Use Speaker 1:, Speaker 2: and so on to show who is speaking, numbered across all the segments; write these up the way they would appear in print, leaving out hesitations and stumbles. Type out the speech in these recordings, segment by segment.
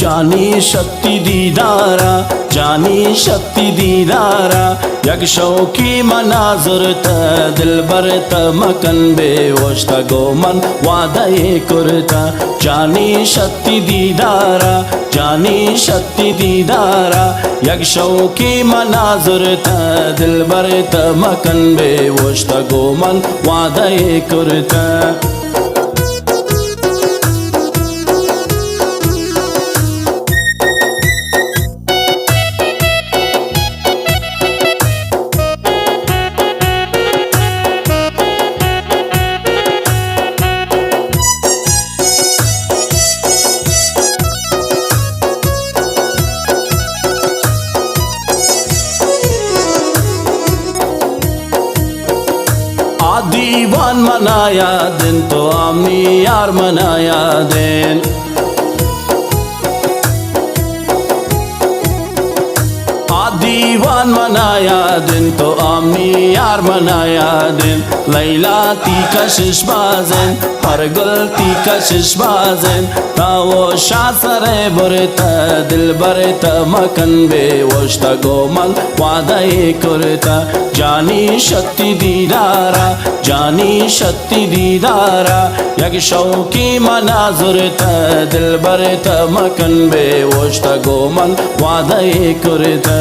Speaker 1: जानी शक्ति दीदारा जानी शक्ति दीदारा यक शौकी मनाजुर त दिलबर त मकन बेवश्त गोमन वादे कुरता जानी शक्ति दीदारा जानी शक्ति दीदारा यक शौकी मनाजुर त दिलबर त मकन बेवश्त गोमन वादे कुरता मनाया दिन तो आमनी यार मनाया दिन दीवान मनाया दिन तो आमनी यार मनाया दिन लैला ती कशिश बाजेन हर गलती कशिश बाजेन तावो शासरे बुरता दिल बरता मकन बे वश्ता गोमल वादाए करता जानी शक्ति दीदारा जानी शक्ति दीदारा यक शौकी मनाजुरता दिल बरता मकन बे वश्ता गोमल वादाए करता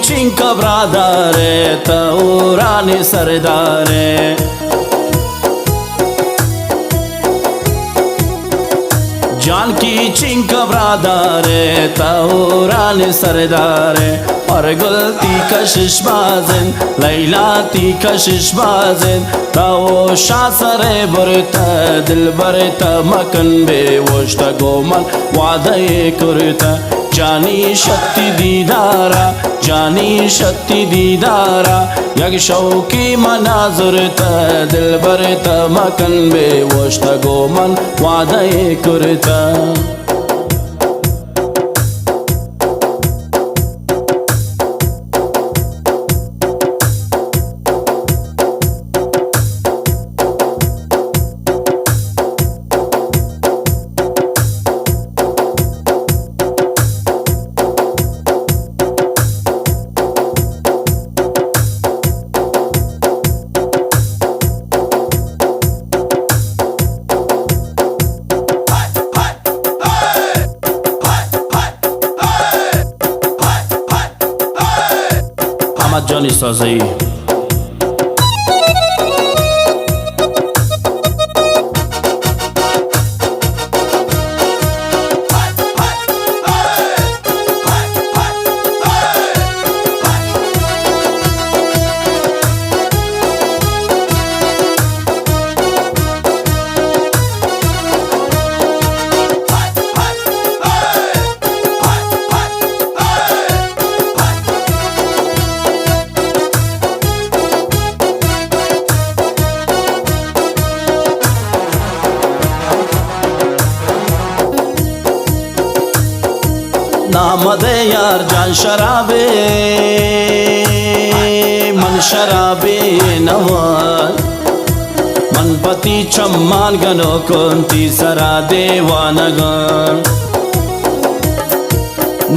Speaker 1: चिंका ब्रादारे तौरानी सरदारे जान की चिंका ब्रादारे तौरानी सरदारे और गलती कशिश बाजेन लैला ती कशिश बाजेन ताओ शासरे बरता दिल बरता मकन बे वश्ता गोमल वादाए करता जानी शक्ति दीदारा जानी शक्ति दीदारा यक शौकी मनाजुरता दिल बरता मकन बे वश्ता गोमल वादाए करता Johnny Sazi नाम दे यार जान शराबे मन शराबे नवान मन पति चम्मान गनो कुंती सरा देवानगन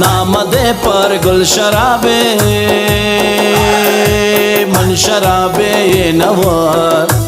Speaker 1: नाम दे पर गुल शराबे मन शराबे नवान